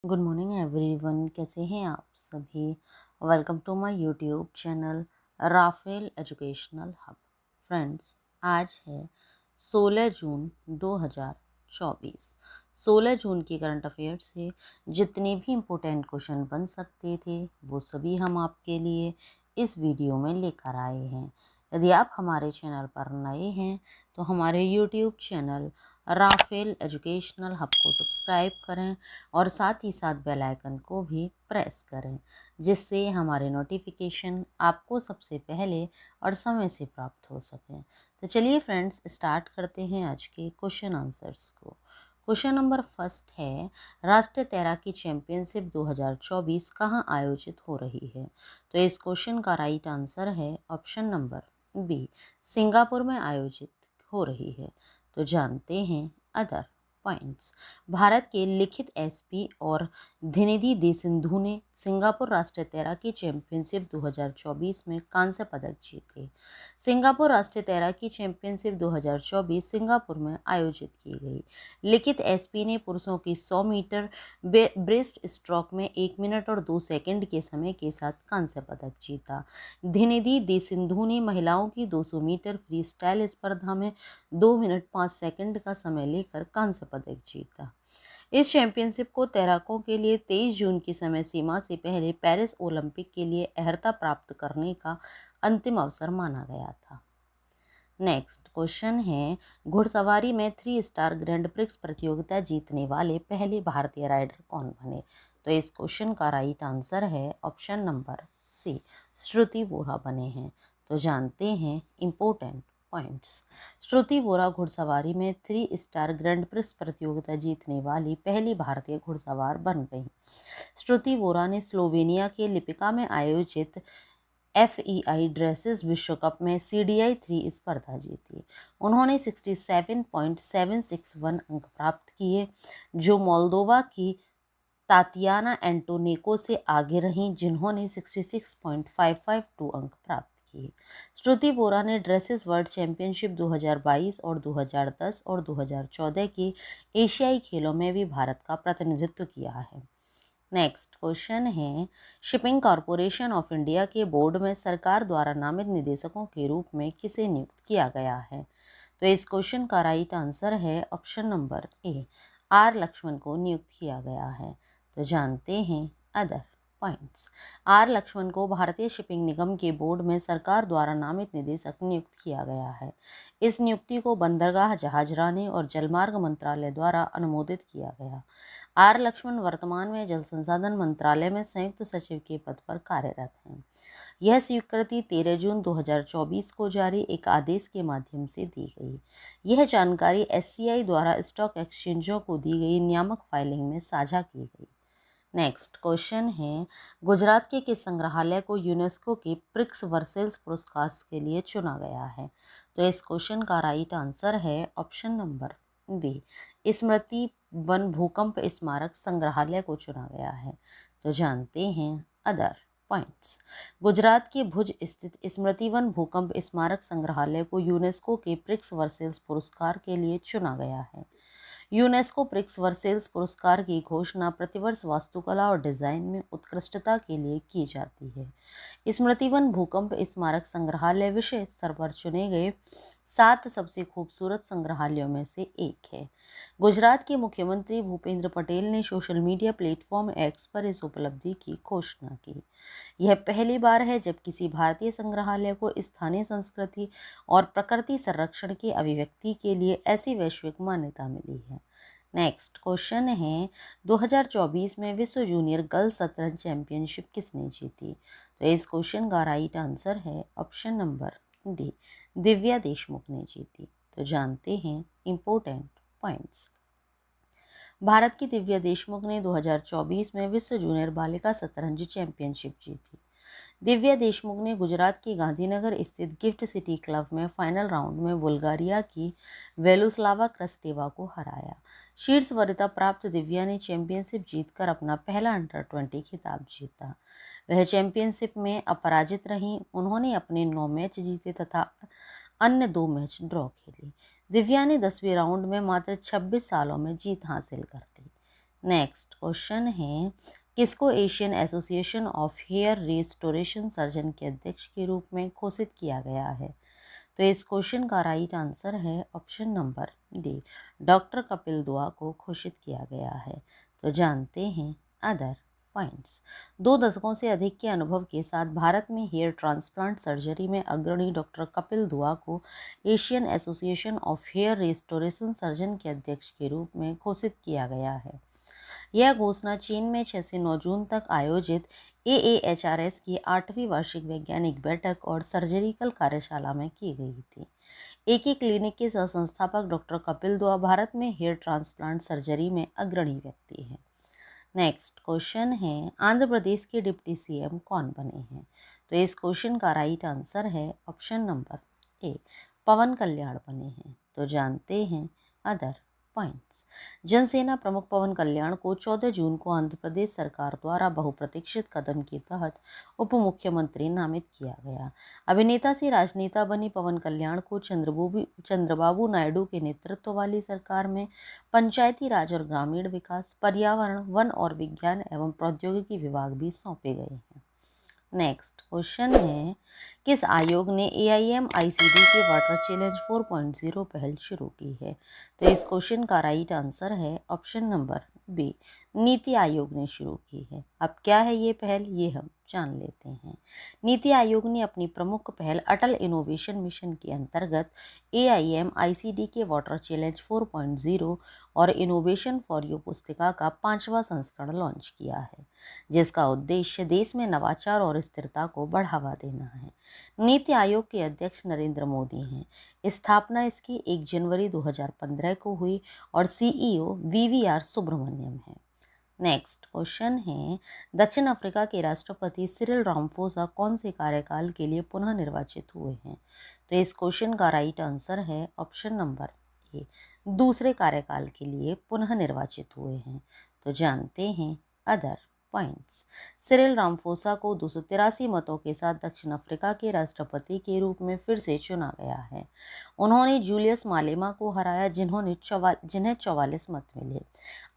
Good morning everyone, कैसे हैं आप सभी। Welcome to my YouTube channel Rafale educational hub. Friends, आज है 16 जून 2024। 16 जून की करंट अफेयर से जितने भी इम्पोर्टेंट क्वेश्चन बन सकते थे वो सभी हम आपके लिए इस वीडियो में लेकर आए हैं। यदि आप हमारे चैनल पर नए हैं तो हमारे YouTube channel Rafale educational hub को सब्सक्राइब करें और साथ ही साथ बेल आइकन को भी प्रेस करें, जिससे हमारे नोटिफिकेशन आपको सबसे पहले और समय से प्राप्त हो सकें। तो चलिए फ्रेंड्स, स्टार्ट करते हैं आज के क्वेश्चन आंसर्स को। क्वेश्चन नंबर फर्स्ट है, राष्ट्रीय तैराकी चैंपियनशिप 2024 कहाँ आयोजित हो रही है। तो इस क्वेश्चन का राइट आंसर है ऑप्शन नंबर बी, सिंगापुर में आयोजित हो रही है। तो जानते हैं अदर पॉइंट्स। भारत के लिखित एसपी और धिनिधि दे सिंधु ने सिंगापुर राष्ट्रीय तैराकी चैंपियनशिप 2024 में कांस्य पदक जीते। सिंगापुर राष्ट्रीय तैराकी चैंपियनशिप 2024 सिंगापुर में आयोजित की गई। लिखित एसपी ने पुरुषों की 100 मीटर ब्रेस्ट स्ट्रोक में 1 मिनट और 2 सेकंड के समय के साथ कांस्य पदक जीता। धिनिधि दे सिंधु ने महिलाओं की 200 मीटर फ्री स्टाइल स्पर्धा में 2 मिनट 5 सेकंड का समय लेकर कांस्य पदक जीता। इस चैंपियनशिप को तैराकों के लिए 23 जून की समय सीमा से पहले पेरिस ओलंपिक के लिए अर्हता प्राप्त करने का अंतिम अवसर माना गया था। नेक्स्ट क्वेश्चन है, घुड़सवारी में 3 स्टार ग्रैंड प्रिक्स प्रतियोगिता जीतने वाले पहले भारतीय राइडर कौन बने। तो इस क्वेश्चन का राइट आंसर है ऑप्शन नंबर सी, श्रुति वोरा बने हैं। तो जानते हैं इम्पोर्टेंट पॉइंट्स। श्रुति वोरा घुड़सवारी में 3 स्टार ग्रैंड प्रिक्स प्रतियोगिता जीतने वाली पहली भारतीय घुड़सवार बन गई। श्रुति वोरा ने स्लोवेनिया के लिपिका में आयोजित FEI ड्रेसेस विश्व कप में CDI 3 स्पर्धा जीती। उन्होंने 67.761 अंक प्राप्त किए, जो मोल्दोवा की तातियाना एंटोनेको से आगे रहीं, जिन्होंने 66.552 अंक प्राप्त किए। श्रुति वोरा ने ड्रेसेस वर्ल्ड चैंपियनशिप 2022 और 2010 और 2014 के एशियाई खेलों में भी भारत का प्रतिनिधित्व किया है। नेक्स्ट क्वेश्चन है, शिपिंग कॉरपोरेशन ऑफ इंडिया के बोर्ड में सरकार द्वारा नामित निदेशकों के रूप में किसे नियुक्त किया गया है। तो इस क्वेश्चन का राइट आंसर है option number A, R Laxman को नियुक्त किया गया है। तो जानते हैं अदर पॉइंट्स। R लक्ष्मण को भारतीय शिपिंग निगम के बोर्ड में सरकार द्वारा नामित निदेशक नियुक्त किया गया है। इस नियुक्ति को बंदरगाह, जहाजरानी और जलमार्ग मंत्रालय द्वारा अनुमोदित किया गया। R लक्ष्मण वर्तमान में जल संसाधन मंत्रालय में संयुक्त सचिव के पद पर कार्यरत हैं। यह स्वीकृति 13 जून 2024 को जारी एक आदेश के माध्यम से दी गई। यह जानकारी SCI द्वारा स्टॉक एक्सचेंजों को दी गई नियामक फाइलिंग में साझा की गई। नेक्स्ट क्वेश्चन है, गुजरात के किस संग्रहालय को यूनेस्को के प्रिक्स वर्सेल्स पुरस्कार के लिए चुना गया है। तो इस क्वेश्चन का राइट आंसर है ऑप्शन नंबर बी, स्मृति वन भूकंप स्मारक संग्रहालय को चुना गया है। तो जानते हैं अदर पॉइंट्स। गुजरात के भुज स्थित स्मृति वन भूकंप स्मारक संग्रहालय को यूनेस्को के प्रिक्स वर्सेल्स पुरस्कार के लिए चुना गया है। यूनेस्को प्रिक्स वर्सेल्स पुरस्कार की घोषणा प्रतिवर्ष वास्तुकला और डिजाइन में उत्कृष्टता के लिए की जाती है। स्मृतिवन भूकंप स्मारक संग्रहालय विश्व स्तर पर चुने गए 7 सबसे खूबसूरत संग्रहालयों में से एक है। गुजरात के मुख्यमंत्री भूपेंद्र पटेल ने सोशल मीडिया प्लेटफॉर्म एक्स पर इस उपलब्धि की घोषणा की। यह पहली बार है जब किसी भारतीय संग्रहालय को स्थानीय संस्कृति और प्रकृति संरक्षण की अभिव्यक्ति के लिए ऐसी वैश्विक मान्यता मिली है। नेक्स्ट क्वेश्चन है, 2024 में विश्व जूनियर गर्ल्स शतरंज चैंपियनशिप किसने जीती। तो इस क्वेश्चन का राइट आंसर है option number D, Divya Deshmukh ने जीती। तो जानते हैं इम्पोर्टेंट पॉइंट्स। भारत की दिव्या देशमुख ने 2024 में विश्व जूनियर बालिका शतरंज चैंपियनशिप जीती। दिव्या देशमुख ने गुजरात के गांधीनगर स्थित गिफ्ट सिटी क्लब में फाइनल राउंड में बुल्गारिया की वेलुस्लावा क्रिस्टेवा को हराया। शीर्ष वरीयता प्राप्त दिव्या ने चैंपियनशिप जीतकर अपना पहला अंडर 20 खिताब जीता। वह चैंपियनशिप में अपराजित रहीं। उन्होंने अपने 9 मैच जीते तथा अन्य 2 मैच ड्रॉ खेले। दिव्या ने 10वें राउंड में मात्र 26 सालों में जीत हासिल कर ली। नेक्स्ट क्वेश्चन है, किसको Asian association of hair restoration surgeon के अध्यक्ष के रूप में घोषित किया गया है? तो इस क्वेश्चन का राइट आंसर है option number D, doctor Kapil Dua को घोषित किया गया है। तो जानते हैं अदर पॉइंट्स। 2 दशकों से अधिक के अनुभव के साथ भारत में हेयर ट्रांसप्लांट सर्जरी में अग्रणी डॉक्टर कपिल दुआ को Asian association of hair restoration surgeon के अध्यक्ष के रूप में घोषित किया गया है। यह घोषणा चीन में 6 से 9 जून तक आयोजित AAHRS की 8वीं वार्षिक वैज्ञानिक बैठक और सर्जिकल कार्यशाला में की गई थी। एक ही क्लिनिक के सह संस्थापक डॉक्टर कपिल दुआ भारत में हेयर ट्रांसप्लांट सर्जरी में अग्रणी व्यक्ति हैं। नेक्स्ट क्वेश्चन है, आंध्र प्रदेश के डिप्टी CM कौन बने हैं? तो इस क्वेश्चन का राइट आंसर है ऑप्शन नंबर ए, पवन कल्याण बने हैं। तो जानते हैं अदर पॉइंट्स। जनसेना प्रमुख पवन कल्याण को 14 जून को आंध्र प्रदेश सरकार द्वारा बहुप्रतीक्षित कदम के तहत उप मुख्यमंत्री नामित किया गया। अभिनेता से राजनेता बनी पवन कल्याण को चंद्रबाबू नायडू के नेतृत्व वाली सरकार में पंचायती राज और ग्रामीण विकास, पर्यावरण, वन और विज्ञान एवं प्रौद्योगिकी विभाग भी सौंपे गए हैं। नेक्स्ट क्वेश्चन है, किस आयोग ने AIMICD के वाटर चैलेंज 4.0 पहल शुरू की है? तो इस क्वेश्चन का राइट आंसर है option number B, NITI Aayog ने शुरू की है। अब क्या है ये पहल, ये हम जान लेते हैं। नीति आयोग ने अपनी प्रमुख पहल अटल इनोवेशन मिशन के अंतर्गत AIMICD के वाटर चैलेंज 4.0 और इनोवेशन फॉर यू पुस्तिका का 5वां संस्करण लॉन्च किया है, जिसका उद्देश्य देश में नवाचार और स्थिरता को बढ़ावा देना है। नीति आयोग के अध्यक्ष नरेंद्र मोदी हैं। स्थापना इसकी 1 जनवरी 2015 को हुई और CEO VVR सुब्रमण्यम है। नेक्स्ट क्वेश्चन है, दक्षिण अफ्रीका के राष्ट्रपति सिरिल रामफोसा कौन से कार्यकाल के लिए पुनः निर्वाचित हुए हैं? तो इस क्वेश्चन का राइट आंसर है ऑप्शन नंबर ए, दूसरे कार्यकाल के लिए पुनः निर्वाचित हुए हैं। तो जानते हैं अदर पॉइंट्स। सिरिल रामफोसा को 283 मतों के साथ दक्षिण अफ्रीका के राष्ट्रपति के रूप में फिर से चुना गया है। उन्होंने जूलियस मालेमा को हराया, जिन्हें 44 मत मिले।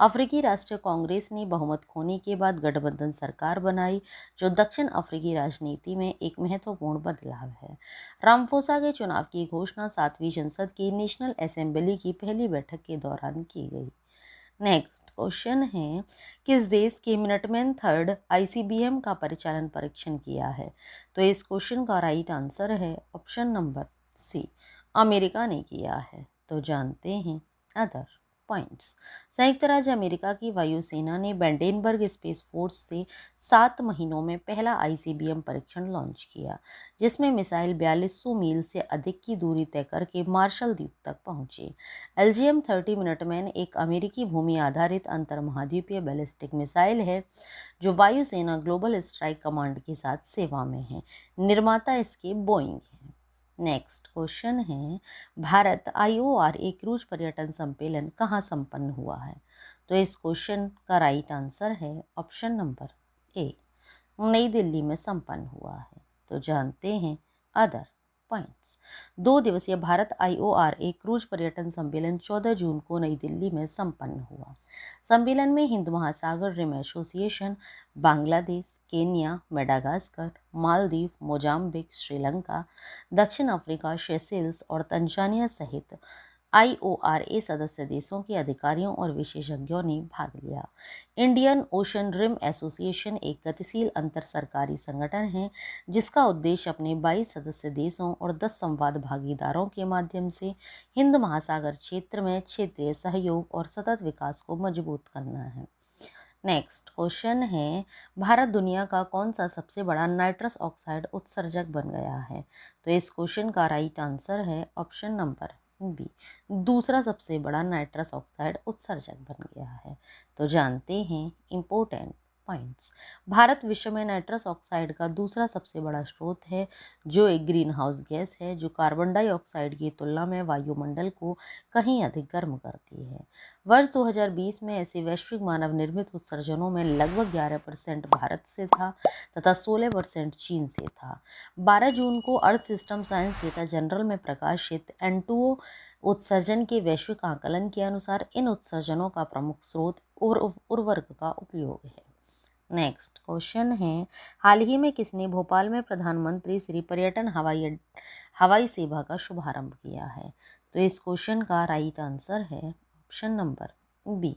अफ्रीकी राष्ट्रीय कांग्रेस ने बहुमत खोने के बाद गठबंधन सरकार बनाई, जो दक्षिण अफ्रीकी राजनीति में एक महत्वपूर्ण बदलाव है। रामफोसा के चुनाव की घोषणा 7वीं संसद की नेशनल असेंबली की पहली बैठक के दौरान की गई। नेक्स्ट क्वेश्चन है, किस देश के मिनटमैन 3rd ICBM का परिचालन परीक्षण किया है? तो इस क्वेश्चन का राइट आंसर है ऑप्शन नंबर सी, अमेरिका ने किया है। तो जानते हैं अदर पॉइंट्स। संयुक्त राज्य अमेरिका की वायुसेना ने वेंडेनबर्ग स्पेस फोर्स से 7 महीनों में पहला ICBM परीक्षण लॉन्च किया, जिसमें मिसाइल 4200 मील से अधिक की दूरी तय करके मार्शल द्वीप तक पहुंची। LGM-30 मिनटमैन एक अमेरिकी भूमि आधारित अंतर महाद्वीपीय बैलिस्टिक मिसाइल है, जो वायुसेना ग्लोबल स्ट्राइक कमांड के साथ सेवा में है। निर्माता इसके बोइंग है। नेक्स्ट क्वेश्चन है, भारत IORA क्रूज पर्यटन सम्मेलन कहाँ संपन्न हुआ है? तो इस क्वेश्चन का राइट आंसर है ऑप्शन नंबर ए, नई दिल्ली में संपन्न हुआ है। तो जानते हैं अदर पॉइंट्स। 2 दिवसीय भारत IORA क्रूज पर्यटन सम्मेलन 14 जून को नई दिल्ली में संपन्न हुआ। सम्मेलन में Hind Mahasagar rim association, Bangladesh, Kenya, Madagascar, Maldives, Mozambique, Sri Lanka, दक्षिण अफ्रीका, सेशेल्स और तंजानिया सहित IORA सदस्य देशों के अधिकारियों और विशेषज्ञों ने भाग लिया। इंडियन ओशन रिम एसोसिएशन एक गतिशील अंतर सरकारी संगठन है, जिसका उद्देश्य अपने 22 सदस्य देशों और 10 संवाद भागीदारों के माध्यम से हिंद महासागर क्षेत्र में क्षेत्रीय सहयोग और सतत विकास को मजबूत करना है। नेक्स्ट क्वेश्चन है, भारत दुनिया का कौन सा सबसे बड़ा नाइट्रस ऑक्साइड उत्सर्जक बन गया है? तो इस क्वेश्चन का राइट आंसर है ऑप्शन नंबर बी, दूसरा सबसे बड़ा नाइट्रस ऑक्साइड उत्सर्जक बन गया है। तो जानते हैं इम्पोर्टेंट पॉइंट्स। भारत विश्व में नाइट्रस ऑक्साइड का दूसरा सबसे बड़ा स्रोत है, जो एक ग्रीन हाउस गैस है जो कार्बन डाइऑक्साइड की तुलना में वायुमंडल को कहीं अधिक गर्म करती है। वर्ष 2020 में ऐसे वैश्विक मानव निर्मित उत्सर्जनों में लगभग 11% भारत से था तथा 16% चीन से था। 12 जून को earth system science data journal में प्रकाशित N2O उत्सर्जन के वैश्विक आकलन के अनुसार इन उत्सर्जनों का प्रमुख स्रोत और उर्वरक का उपयोग है। नेक्स्ट क्वेश्चन है, हाल ही में किसने भोपाल में प्रधानमंत्री श्री पर्यटन हवाई सेवा का शुभारंभ किया है? तो इस क्वेश्चन का राइट आंसर है option number B,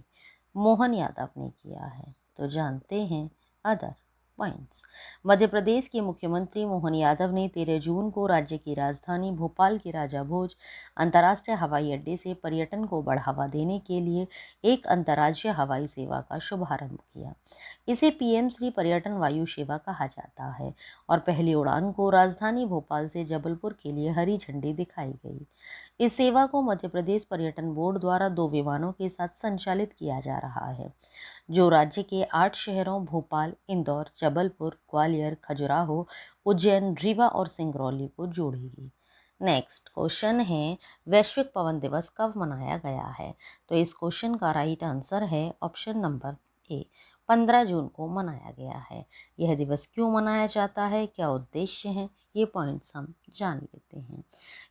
Mohan Yadav ने किया है। तो जानते हैं अदर पॉइंट्स। मध्य प्रदेश के मुख्यमंत्री मोहन यादव ने 13 जून को राज्य की राजधानी भोपाल के राजा भोज अंतर्राष्ट्रीय हवाई अड्डे से पर्यटन को बढ़ावा देने के लिए एक अंतर्राज्यीय हवाई सेवा का शुभारंभ किया। इसे पीएम श्री पर्यटन वायु सेवा कहा जाता है और पहली उड़ान को राजधानी भोपाल से जबलपुर के लिए हरी झंडी दिखाई गई। इस सेवा को मध्य प्रदेश पर्यटन बोर्ड द्वारा 2 विमानों के साथ संचालित किया जा रहा है, जो राज्य के 8 शहरों भोपाल, इंदौर, जबलपुर, ग्वालियर, खजुराहो, उज्जैन, रीवा और सिंगरौली को जोड़ेगी। नेक्स्ट क्वेश्चन है, वैश्विक पवन दिवस कब मनाया गया है? तो इस क्वेश्चन का राइट आंसर है ऑप्शन नंबर ए, 15 जून को मनाया गया है। यह दिवस क्यों मनाया जाता है, क्या उद्देश्य है, ये पॉइंट्स हम जान लेते हैं।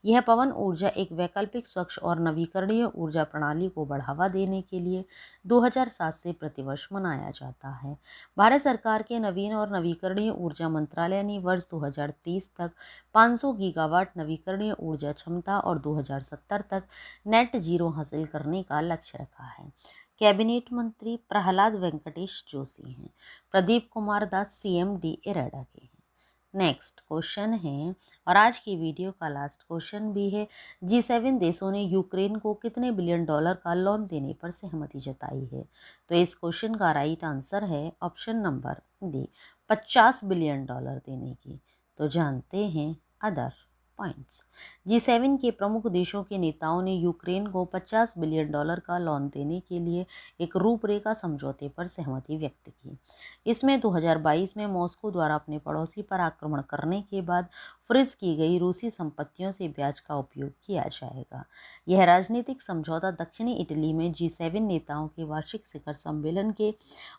यह पवन ऊर्जा एक वैकल्पिक, स्वच्छ और नवीकरणीय ऊर्जा प्रणाली को बढ़ावा देने के लिए 2007 से प्रतिवर्ष मनाया जाता है। भारत सरकार के नवीन और नवीकरणीय ऊर्जा मंत्रालय ने वर्ष 2030 तक 500 गीगावाट नवीकरणीय ऊर्जा क्षमता और 2070 तक नेट जीरो हासिल करने का लक्ष्य रखा है। कैबिनेट मंत्री प्रहलाद वेंकटेश जोशी हैं। प्रदीप कुमार दास सीएमडी इरेडा के हैं। नेक्स्ट क्वेश्चन है, और आज की वीडियो का लास्ट क्वेश्चन भी है, G7 देशों ने यूक्रेन को कितने बिलियन डॉलर का लोन देने पर सहमति जताई है? तो इस क्वेश्चन का राइट आंसर है option number D, 50 billion dollar देने की। तो जानते हैं अदर पॉइंट्स। G7 के प्रमुख देशों के नेताओं ने यूक्रेन को 50 बिलियन डॉलर का लोन देने के लिए एक रूपरेखा समझौते पर सहमति व्यक्त की। इसमें 2022 में मॉस्को द्वारा अपने पड़ोसी पर आक्रमण करने के बाद फ्रीज की गई रूसी संपत्तियों से ब्याज का उपयोग किया जाएगा। यह राजनीतिक समझौता दक्षिणी इटली में G7 नेताओं के वार्षिक शिखर सम्मेलन के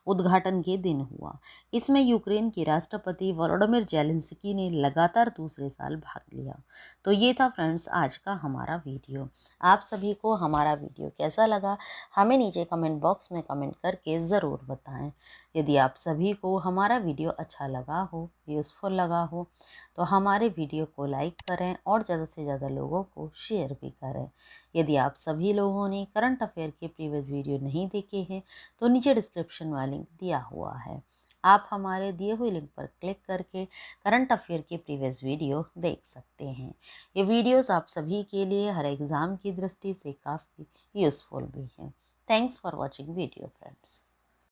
उद्घाटन के दिन हुआ। इसमें यूक्रेन के राष्ट्रपति वोलोडिमिर जेलेंस्की ने लगातार दूसरे साल भाग लिया। तो ये था फ्रेंड्स आज का हमारा वीडियो। आप सभी को हमारा वीडियो कैसा लगा हमें नीचे कमेंट बॉक्स में कमेंट करके ज़रूर बताएं। यदि आप सभी को हमारा वीडियो अच्छा लगा हो, यूज़फुल लगा हो, तो हमारे वीडियो को लाइक करें और ज़्यादा से ज़्यादा लोगों को शेयर भी करें। यदि आप सभी लोगों ने करंट अफेयर के प्रीवियस वीडियो नहीं देखे हैं तो नीचे डिस्क्रिप्शन में लिंक दिया हुआ है, आप हमारे दिए हुए लिंक पर क्लिक करके करंट अफेयर के प्रीवियस वीडियो देख सकते हैं। ये वीडियोस आप सभी के लिए हर एग्ज़ाम की दृष्टि से काफ़ी यूज़फुल भी हैं। Thanks for watching video friends.